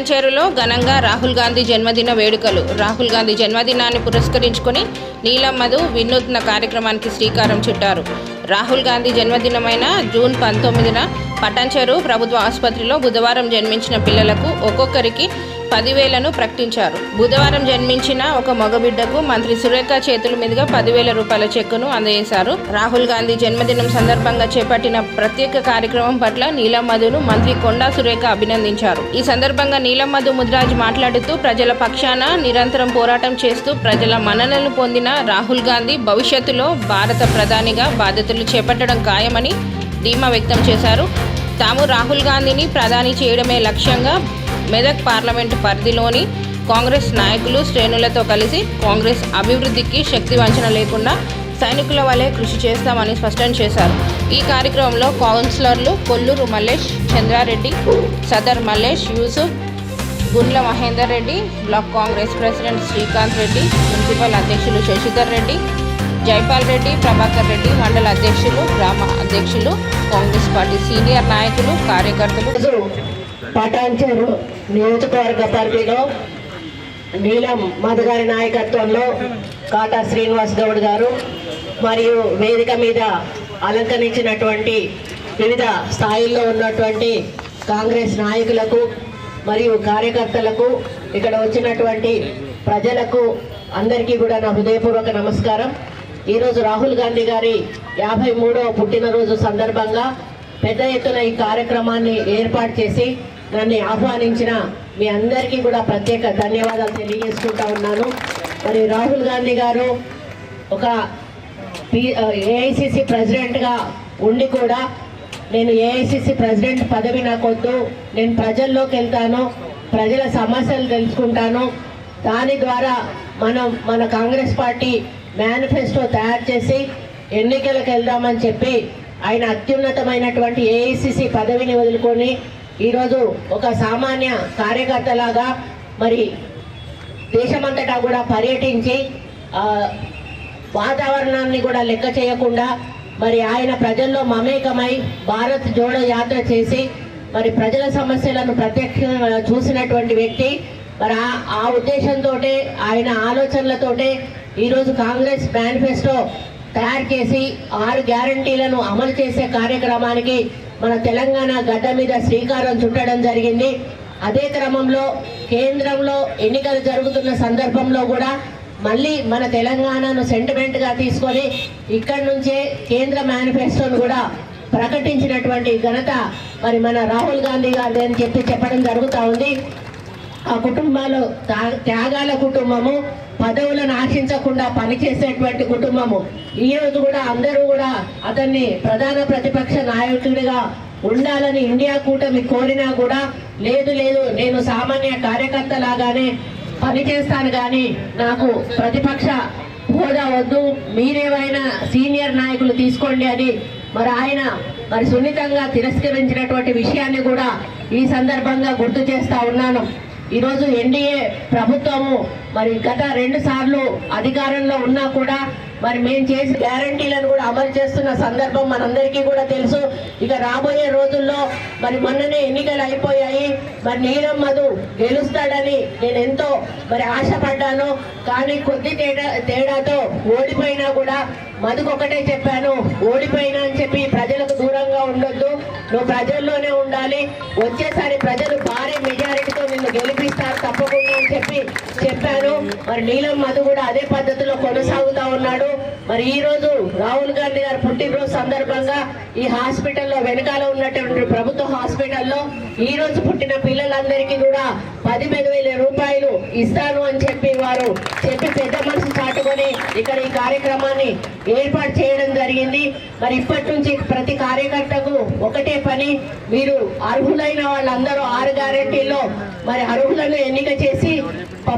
పటాన్చేరులో ఘనంగా రాహుల్ గాంధీ జన్మదిన వేడుకలు. రాహుల్ గాంధీ జన్మదినాన్ని పురస్కరించుకొని నీలం మధు వినూత్న కార్యక్రమానికి శ్రీకారం చుట్టారు. రాహుల్ గాంధీ జన్మదినమైన జూన్ 19న పటాన్చేరు ప్రభుత్వ ఆసుపత్రిలో బుధవారం జన్మించిన పిల్లలకు ఒక్కొక్కరికి 10,000ను ప్రకటించారు. బుధవారం జన్మించిన ఒక మగబిడ్డకు మంత్రి సురేఖ చేతుల మీదుగా 10,000 రూపాయల చెక్కును అందజేశారు. రాహుల్ గాంధీ జన్మదినం సందర్భంగా చేపట్టిన ప్రత్యేక కార్యక్రమం పట్ల నీలం మధును మంత్రి కొండా సురేఖ అభినందించారు. ఈ సందర్భంగా నీలం మధు ముద్రాజ్ మాట్లాడుతూ ప్రజల పక్షాన నిరంతరం పోరాటం చేస్తూ ప్రజల మన్ననలు పొందిన రాహుల్ గాంధీ భవిష్యత్తులో భారత ప్రధానిగా బాధ్యతలు చేపట్టడం ఖాయమని ధీమా వ్యక్తం చేశారు. తాము రాహుల్ గాంధీని ప్రధాని చేయడమే లక్ష్యంగా మెదక్ పార్లమెంటు పరిధిలోని కాంగ్రెస్ నాయకులు శ్రేణులతో కలిసి కాంగ్రెస్ అభివృద్ధికి శక్తి వంచన లేకుండా సైనికుల వలె కృషి చేస్తామని స్పష్టం చేశారు. ఈ కార్యక్రమంలో కౌన్సిలర్లు Kolluru Mallesh, Chandrareddy, Sadar Mallesh, Yusuf, Gundla Mahender Reddy, block Congress president Srikanth Reddy, municipal అధ్యక్షులు శశిధర్ రెడ్డి, జైపాల్ రెడ్డి, ప్రభాకర్ రెడ్డి, మండల అధ్యక్షులు, గ్రామ అధ్యక్షులు, కాంగ్రెస్ పార్టీ సీనియర్ నాయకులు, కార్యకర్తలు. పటాన్చేరు నియోజకవర్గ పరిధిలో నీలం మధు గారి నాయకత్వంలో కాటా శ్రీనివాస్ గౌడ్ గారు మరియు వేదిక మీద అలంకరించినటువంటి వివిధ స్థాయిల్లో ఉన్నటువంటి కాంగ్రెస్ నాయకులకు మరియు కార్యకర్తలకు, ఇక్కడ వచ్చినటువంటి ప్రజలకు అందరికీ కూడా నా హృదయపూర్వక నమస్కారం. ఈరోజు రాహుల్ గాంధీ గారి 53వ పుట్టినరోజు సందర్భంగా పెద్ద ఎత్తున ఈ కార్యక్రమాన్ని ఏర్పాటు చేసి నన్ను ఆహ్వానించిన మీ అందరికీ కూడా ప్రత్యేక ధన్యవాదాలు తెలియజేసుకుంటా ఉన్నాను. మరి రాహుల్ గాంధీ గారు ఒక ఏఐసిసి ప్రెసిడెంట్గా ఉండి కూడా నేను ఏఐసిసి ప్రెసిడెంట్ పదవి నాకొద్దు, నేను ప్రజల్లోకి వెళ్తాను, ప్రజల సమస్యలు తెలుసుకుంటాను, దాని ద్వారా మన కాంగ్రెస్ పార్టీ మేనిఫెస్టో తయారు చేసి ఎన్నికలకు వెళ్దామని చెప్పి ఆయన అత్యున్నతమైనటువంటి ఏఐసిసి పదవిని వదులుకొని ఈరోజు ఒక సామాన్య కార్యకర్తలాగా మరి దేశమంతటా కూడా పర్యటించి వాతావరణాన్ని కూడా లెక్క చేయకుండా మరి ఆయన ప్రజల్లో మమేకమై భారత్ జోడో యాత్ర చేసి మరి ప్రజల సమస్యలను ప్రత్యక్షంగా చూసినటువంటి వ్యక్తి. మరి ఆ ఉద్దేశంతో ఆయన ఆలోచనలతోటే ఈరోజు కాంగ్రెస్ మేనిఫెస్టో తయారు చేసి 6 గ్యారంటీలను అమలు చేసే కార్యక్రమానికి మన తెలంగాణ గడ్డ మీద శ్రీకారం చుట్టడం జరిగింది. అదే క్రమంలో కేంద్రంలో ఎన్నికలు జరుగుతున్న సందర్భంలో కూడా మళ్ళీ మన తెలంగాణను సెంటిమెంట్గా తీసుకొని ఇక్కడి నుంచే కేంద్ర మేనిఫెస్టోను కూడా ప్రకటించినటువంటి ఘనత మరి మన రాహుల్ గాంధీ గారిది అని చెప్పడం జరుగుతూ ఉంది. ఆ కుటుంబాలు త్యాగాల కుటుంబము, పదవులను ఆశించకుండా పనిచేసేటువంటి కుటుంబము. ఈరోజు కూడా అందరూ కూడా అతన్ని ప్రధాన ప్రతిపక్ష నాయకుడిగా ఉండాలని ఇండియా కూటమి కోరినా కూడా లేదు నేను సామాన్య కార్యకర్త లాగానే పనిచేస్తాను కానీ నాకు ప్రతిపక్ష హోదా వద్దు, మీరేమైనా సీనియర్ నాయకులు తీసుకోండి అని మరి ఆయన సున్నితంగా తిరస్కరించినటువంటి విషయాన్ని కూడా ఈ సందర్భంగా గుర్తు చేస్తా ఉన్నాను. ఈరోజు ఎన్డీఏ ప్రభుత్వము మరి గత 2 సార్లు అధికారంలో ఉన్నా కూడా మరి మేము చేసిన గ్యారంటీలను కూడా అమలు చేస్తున్న సందర్భం మనందరికీ కూడా తెలుసు. ఇక రాబోయే రోజుల్లో మరి మొన్ననే ఎన్నికలు అయిపోయాయి, మరి నీలం మధు గెలుస్తాడని నేను ఎంతో మరి ఆశపడ్డాను. కానీ కొద్ది తేడాతో ఓడిపోయినా కూడా మధుకు ఒకటే చెప్పాను, ఓడిపోయినా అని చెప్పి ప్రజలకు దూరంగా ఉండొద్దు, నువ్వు ప్రజల్లోనే ఉండాలి, వచ్చేసారి ప్రజలు భారీ మెజారిటీతో నిన్ను గెలిపిస్తారు తప్పకుండా అని చెప్పాను. మరి నీలం మధు కూడా అదే పద్ధతిలో కొనసాగుతా ఉన్నాడు. మరి ఈ రోజు రాహుల్ గాంధీ గారు పుట్టినరోజు సందర్భంగా ఈ హాస్పిటల్లో వెనకాల ఉన్నటువంటి ప్రభుత్వ హాస్పిటల్లో ఈ రోజు పుట్టిన పిల్లలందరికీ కూడా 15,000 రూపాయలు ఇస్తాను అని చెప్పి వారు పెద్ద మనసు చాటుకొని ఇక్కడ ఈ కార్యక్రమాన్ని ఏర్పాటు చేయడం జరిగింది. మరి ఇప్పటి నుంచి ప్రతి కార్యకర్తకు ఒకటే పని, మీరు అర్హులైన వాళ్ళందరూ 6 గ్యారెంటీల్లో మరి అర్హులను ఎన్నిక చేసి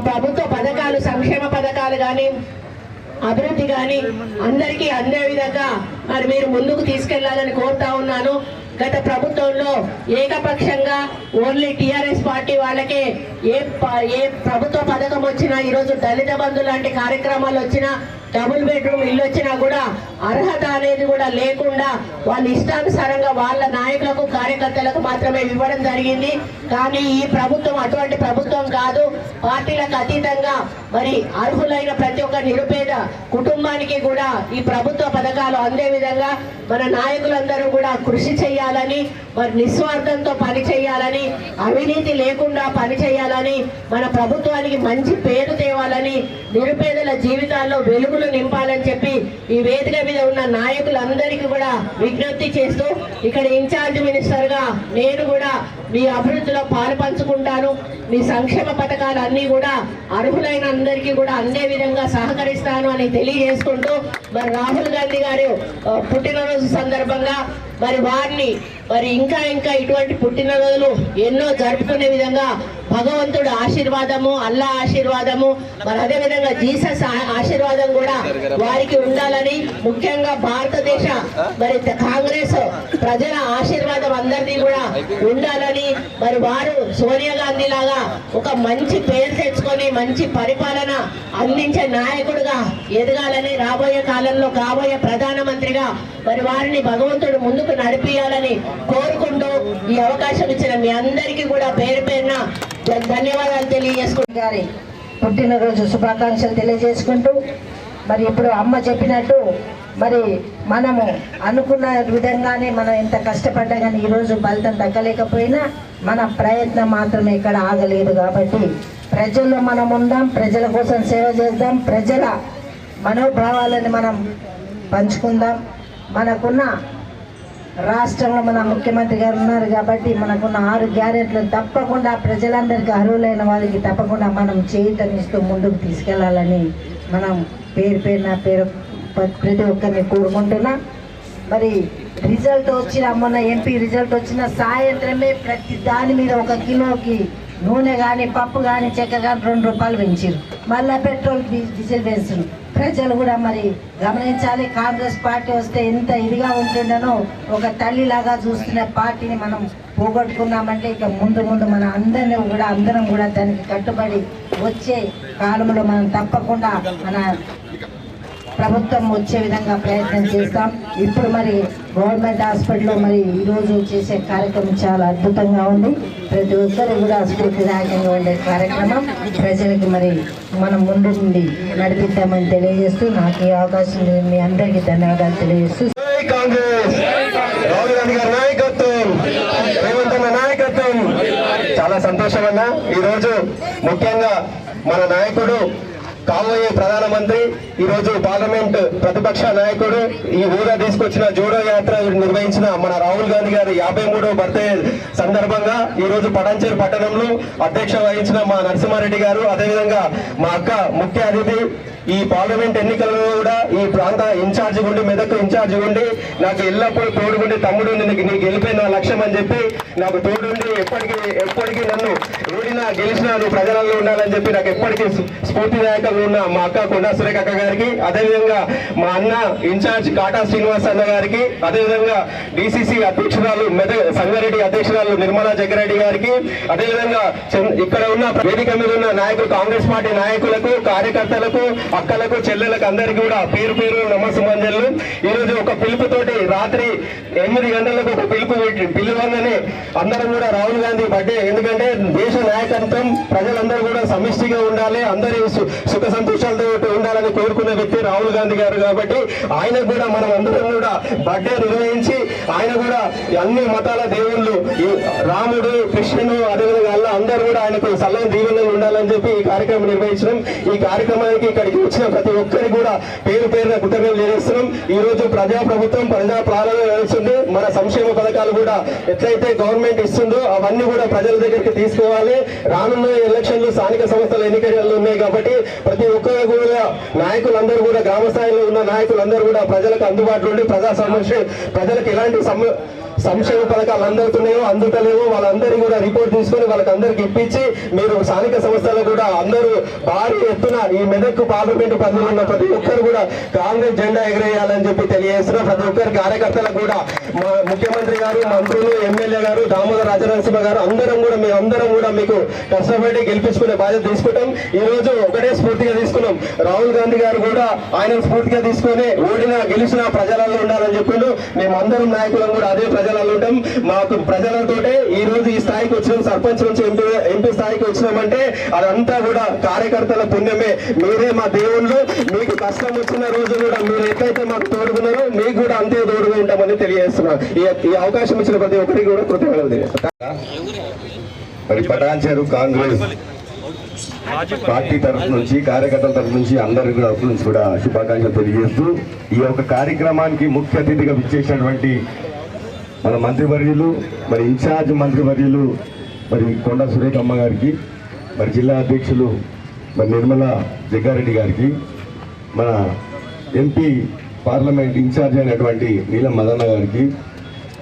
ప్రభుత్వ పథకాలు, సంక్షేమ పథకాలు కానీ అభివృద్ధి కానీ అందరికీ అందే విధంగా మరి మీరు ముందుకు తీసుకెళ్లాలని కోరుతా ఉన్నాను. గత ప్రభుత్వంలో ఏకపక్షంగా ఓన్లీ టీఆర్ఎస్ పార్టీ వాళ్ళకే ఏ ప్రభుత్వ పథకం వచ్చినా, ఈరోజు దళిత బంధు లాంటి కార్యక్రమాలు వచ్చినా డబుల్ బెడ్రూమ్ ఇల్లు వచ్చినా కూడా అర్హత అనేది కూడా లేకుండా వాళ్ళ ఇష్టానుసారంగా వాళ్ళ నాయకులకు కార్యకర్తలకు మాత్రమే ఇవ్వడం జరిగింది. కానీ ఈ ప్రభుత్వం అటువంటి ప్రభుత్వం కాదు. పార్టీలకు అతీతంగా మరి అర్హులైన ప్రతి ఒక్క నిరుపేద కుటుంబానికి కూడా ఈ ప్రభుత్వ పథకాలు అందే విధంగా మన నాయకులందరూ కూడా కృషి చేయాలని, మరి నిస్వార్థంతో పని చేయాలని, అవినీతి లేకుండా పని చేయాలని, మన ప్రభుత్వానికి మంచి పేరు తేవాలని, నిరుపేదల జీవితాల్లో వెలుగులు నింపాలని చెప్పి ఈ వేదిక మీద ఉన్న నాయకులందరికీ కూడా విజ్ఞప్తి చేస్తూ ఇక్కడ ఇన్ఛార్జ్ మినిస్టర్ గా నేను కూడా మీ అభివృద్ధిలో పాలు పంచుకుంటాను. మీ సంక్షేమ పథకాలు అన్ని కూడా అర్హులైన అందరికీ కూడా అందే విధంగా సహకరిస్తాను అని తెలియజేసుకుంటూ మరి రాహుల్ గాంధీ గారు పుట్టినరోజు సందర్భంగా మరి వారిని మరి ఇంకా ఇటువంటి పుట్టినరోజులు ఎన్నో జరుపుకునే విధంగా భగవంతుడు ఆశీర్వాదము, అల్లా ఆశీర్వాదము, మరి అదే విధంగా జీసస్ ఆశీర్వాదం కూడా వారికి ఉండాలని, ముఖ్యంగా భారతదేశ మరి కాంగ్రెస్ ప్రజల ఆశీర్వాదం అందరినీ కూడా ఉండాలని, మరి వారు సోనియా గాంధీ లాగా ఒక మంచి పేరు తెచ్చుకొని మంచి పరిపాలన అందించే నాయకుడుగా ఎదగాలని, రాబోయే కాలంలో కాబోయే ప్రధానమంత్రిగా మరి వారిని భగవంతుడు ముందుకు నడిపియాలని కోరుకుంటూ ఈ అవకాశం ఇచ్చిన మీ అందరికీ కూడా పేరు పేరున ధన్యవాదాలు తెలియజేసుకుంటారు. పుట్టినరోజు శుభాకాంక్షలు తెలియజేసుకుంటూ మరి ఇప్పుడు అమ్మ చెప్పినట్టు మరి మనము అనుకున్న విధంగానే మనం ఎంత కష్టపడ్డా కానీ ఈరోజు ఫలితం దక్కలేకపోయినా మన ప్రయత్నం మాత్రం ఎక్కడ ఆగలేదు. కాబట్టి ప్రజల్లో మనం ఉందాం, ప్రజల కోసం సేవ చేద్దాం, ప్రజల మనోభావాలను మనం పంచుకుందాం. మనకున్న రాష్ట్రంలో మన ముఖ్యమంత్రి గారు ఉన్నారు కాబట్టి మనకున్న 6 గ్యారెంట్లు తప్పకుండా ప్రజలందరికీ అర్హులైన వాళ్ళకి తప్పకుండా మనం చేయూతనిస్తూ ముందుకు తీసుకెళ్లాలని మనం పేరు ప్రతి ఒక్కరిని కోరుకుంటున్నా. మరి రిజల్ట్ వచ్చిన మొన్న ఎంపీ రిజల్ట్ వచ్చిన సాయంత్రమే ప్రతి దాని మీద 1 కిలోకి నూనె కానీ పప్పు కానీ చక్కెర కానీ 2 రూపాయలు పెంచారు. మళ్ళీ పెట్రోల్ డీజిల్ పెంచారు. ప్రజలు కూడా మరి గమనించాలి. కాంగ్రెస్ పార్టీ వస్తే ఎంత ఇదిగా ఉంటుండనో ఒక తల్లిలాగా చూస్తున్న పార్టీని మనం పోగొట్టుకున్నామంటే ఇక ముందు మన అందరం కూడా దానికి కట్టుబడి వచ్చే కాలంలో మనం తప్పకుండా మన ప్రభుత్వం వచ్చే విధంగా ప్రయత్నం చేస్తాం. ఇప్పుడు మరి గవర్నమెంట్ హాస్పిటల్లో మరి ఈరోజు చేసే కార్యక్రమం చాలా అద్భుతంగా ఉంది. ప్రతి ఒక్కరు కూడా స్ఫూర్తిదాయకంగా ఉండే కార్యక్రమం ప్రజలకి మరి మనం ముందు నుండి నడిపిద్దామని తెలియజేస్తూ నాకు ఈ అవకాశం మీ అందరికీ ధన్యవాదాలు తెలియజేస్తూ చాలా సంతోషం అన్న. ఈరోజు ముఖ్యంగా మన నాయకుడు కాబోయే ప్రధానమంత్రి, ఈరోజు పార్లమెంట్ ప్రతిపక్ష నాయకుడు, ఈ ఊరా తీసుకొచ్చిన జోడో యాత్ర నిర్వహించిన మన రాహుల్ గాంధీ గారి 53వ బర్త్డే సందర్భంగా ఈరోజు పటాన్చేరు పట్టణంలో అధ్యక్ష వహించిన మా నరసింహారెడ్డి గారు, అదేవిధంగా మా అక్క ముఖ్య అతిథి, ఈ పార్లమెంట్ ఎన్నికలలో కూడా ఈ ప్రాంత ఇన్ఛార్జి ఉండి, మెదక్ ఇన్ఛార్జి ఉండి నాకు ఎల్లప్పుడూ తోడుగుండి తమ్ముడు నీకు గెలిపే నా లక్ష్యం అని చెప్పి నాకు తోడుండి ఎప్పటికీ నన్ను ఓడినా గెలిచినా నువ్వు ప్రజలలో ఉండాలని చెప్పి నాకు ఎప్పటికీ స్ఫూర్తిదాయకంగా ఉన్న మా అక్క కొండా సురేఖ అక్క గారికి, అదేవిధంగా మా అన్న ఇన్ఛార్జ్ కాటా శ్రీనివాస్ అన్న గారికి, అదేవిధంగా డిసిసి అధ్యక్షురాలు సంగారెడ్డి అధ్యక్షురాలు నిర్మలా జగ్గారెడ్డి గారికి, అదేవిధంగా ఇక్కడ ఉన్న వేదిక మీద ఉన్న నాయకులు, కాంగ్రెస్ పార్టీ నాయకులకు, కార్యకర్తలకు, అక్కలకు, చెల్లెలకు అందరికీ కూడా పేరు నమస్సుమంజలు. ఈ రోజు ఒక పిలుపుతోటి రాత్రి 8 గంటలకు ఒక పిలువగానే అందరం కూడా రాహుల్ గాంధీ బర్త్డే, ఎందుకంటే దేశ నాయకత్వం ప్రజలందరూ కూడా సమిష్టిగా ఉండాలి, అందరి సుఖ సంతోషాలతో ఉండాలని కోరుకునే వ్యక్తి రాహుల్ గాంధీ గారు. కాబట్టి ఆయనకు కూడా మనం అందరం కూడా బర్త్డే నిర్వహించి ఆయన కూడా అన్ని మతాల దేవుళ్ళు రాముడు, కృష్ణుడు, అదేవిధంగా అల్లా అందరూ కూడా ఆయనకు సల్లని దీవెనలు ఉండాలని చెప్పి ఈ కార్యక్రమం నిర్వహించడం. ఈ కార్యక్రమానికి ఇక్కడికి వచ్చిన ప్రతి ఒక్కరికి కూడా పేరున కృతజ్ఞతలు తెలియజేస్తున్నాం. ఈ రోజు ప్రజాప్రభుత్వం ప్రజా పాలన నడుస్తుంది. మన సంక్షేమ పథకాలు కూడా ఎట్లయితే గవర్నమెంట్ ఇస్తుందో అవన్నీ కూడా ప్రజల దగ్గరికి తీసుకోవాలి. రానున్న ఎలక్షన్లు, స్థానిక సంస్థల ఎన్నికలు ఉన్నాయి కాబట్టి ప్రతి ఒక్కరు కూడా నాయకులందరూ కూడా గ్రామ స్థాయిలో ఉన్న నాయకులందరూ కూడా ప్రజలకు అందుబాటులో ఉండి ప్రజలకు ఎలాంటి సంక్షేమ పథకాలు అందుతున్నాయో అందుతలేవో వాళ్ళందరికీ కూడా రిపోర్ట్ తీసుకొని వాళ్ళకందరికి ఇప్పించి మీరు స్థానిక సంస్థలు కూడా అందరూ భారీ ఎత్తున ఈ మెదక్ పార్లమెంట్ పరిధిలో ఉన్న ప్రతి ఒక్కరు కూడా కాంగ్రెస్ జెండా ఎగరేయాలని చెప్పి తెలియజేస్తున్న ప్రతి ఒక్కరి కార్యకర్తలకు కూడా మా ముఖ్యమంత్రి గారు, మంత్రులు, ఎమ్మెల్యే గారు, దామోదర్ రాజనరసింహ గారు అందరం కూడా మీకు కష్టపడి గెలిపించుకునే బాధ్యత తీసుకుంటాం. ఈ రోజు ఒకటే స్ఫూర్తిగా తీసుకున్నాం. రాహుల్ గాంధీ గారు కూడా ఆయన స్ఫూర్తిగా తీసుకొని గెలిచిన ప్రజలలో ఉండాలని చెప్పిండు. మేమందరం నాయకులం కూడా అదే ప్రజలలో ఉంటాం. మాకు ప్రజలతోటే ఈ రోజు ఈ స్థాయికి వచ్చినాం. సర్పంచ్ నుంచి ఎంపీ స్థాయికి వచ్చినామంటే అదంతా కూడా కార్యకర్తల పుణ్యమే. మీరే మా దేవుళ్ళు. మీకు కష్టం వచ్చిన రోజు కూడా మీరు ఎట్లయితే మాకు తోడుకున్నారో మీకు కూడా అంతే తోడుగా ఉంటామని తెలియజేస్తున్నాం. ఈ అవకాశం ఇచ్చిన ప్రతి ఒక్కరికి కూడా కృతజ్ఞతలు తెలియజేస్తాం. మరి పటాన్చేరు కాంగ్రెస్ పార్టీ తరఫు నుంచి, కార్యకర్తల తరఫు నుంచి, అందరి తరఫు నుంచి కూడా శుభాకాంక్షలు తెలియజేస్తూ ఈ యొక్క కార్యక్రమానికి ముఖ్య అతిథిగా విచ్చేసినటువంటి మన మంత్రివర్యులు, మరి ఇన్ఛార్జ్ మంత్రివర్యులు మరి కొండా సురేఖమ్మ గారికి, మరి జిల్లా అధ్యక్షులు మరి నిర్మలా జగ్గారెడ్డి గారికి, మన ఎంపీ పార్లమెంట్ ఇన్ఛార్జ్ అయినటువంటి నీలం మదన్న గారికి,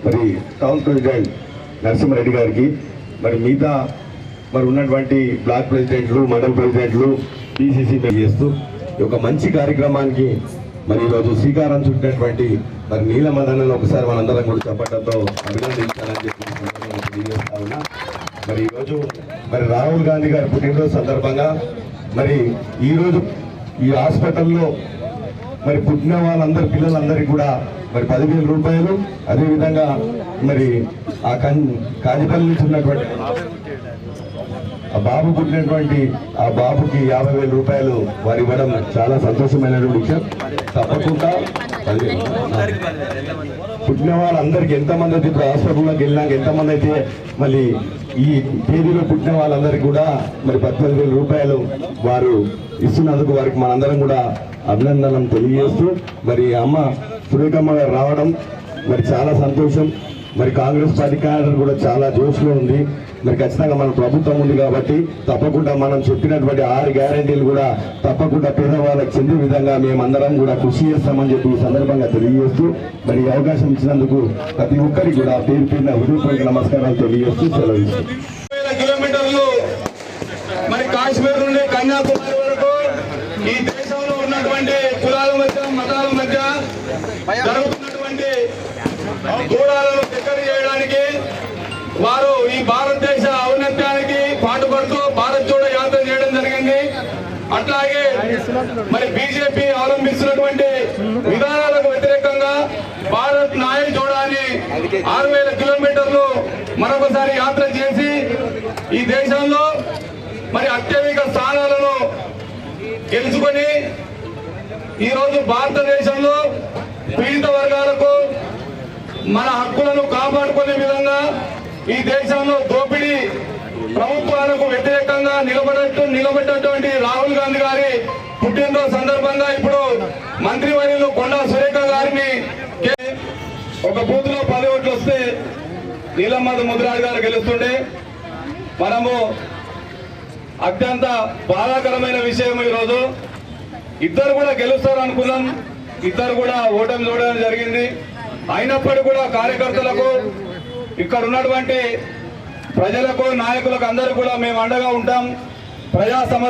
మరి టౌన్ ప్రెసిడెంట్ నరసింహారెడ్డి గారికి, మరి మిగతా మరి ఉన్నటువంటి బ్లాక్ ప్రెసిడెంట్లు, మండల ప్రెసిడెంట్లు, పిసిసి చేస్తూ ఈ యొక్క మంచి కార్యక్రమానికి మరి ఈరోజు శ్రీకారం చుట్టినటువంటి మరి నీల మదనను ఒకసారి మనందరం కూడా చెప్పడంతో అభినందించాలని చెప్పి తెలియజేస్తా ఉన్నా. మరి ఈరోజు మరి రాహుల్ గాంధీ గారి పుట్టినరోజు సందర్భంగా మరి ఈరోజు ఈ హాస్పిటల్లో మరి పుట్టిన వాళ్ళందరి పిల్లలందరికీ కూడా మరి 10,000 రూపాయలు, అదేవిధంగా మరి ఆ కాజిపల్లి నుంచి ఉన్నటువంటి ఆ బాబు పుట్టినటువంటి ఆ బాబుకి 50,000 రూపాయలు వారు ఇవ్వడం చాలా సంతోషమైనటువంటి విషయం. తప్పకుండా పుట్టిన వాళ్ళందరికీ ఎంతమంది అయితే ఇప్పుడు హాస్పిటల్లోకి వెళ్ళినాక ఎంతమంది అయితే మళ్ళీ ఈ తేదీలో పుట్టిన వాళ్ళందరికీ కూడా మరి 15,000 రూపాయలు వారు ఇస్తున్నందుకు వారికి మనందరం కూడా అభినందనలు తెలియజేస్తూ మరి అమ్మ సురేఖమ్మ గారు రావడం మరి చాలా సంతోషం. మరి కాంగ్రెస్ పార్టీ క్యాడర్ కూడా చాలా జోష్లో ఉంది. మరి ఖచ్చితంగా మన ప్రభుత్వం ఉంది కాబట్టి తప్పకుండా మనం చెప్పినటువంటి 6 గ్యారెంటీలు కూడా తప్పకుండా పేదవాళ్ళకి చెందే విధంగా మేమందరం కూడా కృషి చేస్తామని చెప్పి ఈ సందర్భంగా తెలియజేస్తూ మరి ఈ అవకాశం ఇచ్చినందుకు ప్రతి ఒక్కరికి కూడా పేరు పేరున హృదయపూర్వక నమస్కారాలు తెలియజేస్తూ సెలవు ఇస్తాం. కిలోమీటర్లు మరి కాశ్మీర్ నుండి కన్యాకుమారి వరకు ఈ దేశంలో ఉన్నటువంటి కులాల మధ్య, మతాల మధ్య జరుగుతున్నటువంటి దూరాలను దగ్గర చేయడానికి వారు ఈ భారతదేశ ఔన్నత్యానికి పాటుపడుతూ భారత్ జోడో యాత్ర చేయడం జరిగింది. అట్లాగే మరి బీజేపీ అవలంబిస్తున్నటువంటి విధానాలకు వ్యతిరేకంగా భారత్ నాయక్ జోడో అని 6,000 కిలోమీటర్లు మరొకసారి యాత్ర చేసి ఈ దేశంలో మరి అత్యధిక స్థానాలను గెలుచుకొని ఈరోజు భారతదేశంలో పీడిత వర్గాలకు మన హక్కులను కాపాడుకునే విధంగా ఈ దేశంలో దోపిడీ ప్రభుత్వాలకు వ్యతిరేకంగా నిలబడ్డటువంటి రాహుల్ గాంధీ గారి పుట్టినరోజు సందర్భంగా ఇప్పుడు మంత్రివర్యులు కొండా సురేఖ గారిని ఒక బూత్ లో 10 ఓట్లు వస్తే నీలమ్మద ముద్రాజ్ గారు గెలుస్తుండే మనము అత్యంత బాధాకరమైన విషయం. ఈరోజు ఇద్దరు కూడా గెలుస్తారు అనుకున్నాం, ఇద్దరు కూడా ఓటమి చూడడం జరిగింది. అయినప్పటికీ కూడా కార్యకర్తలకు, ఇక్కడ ఉన్నటువంటి ప్రజలకు, నాయకులకు అందరూ కూడా మేము అండగా ఉంటాం. ప్రజా సమస్య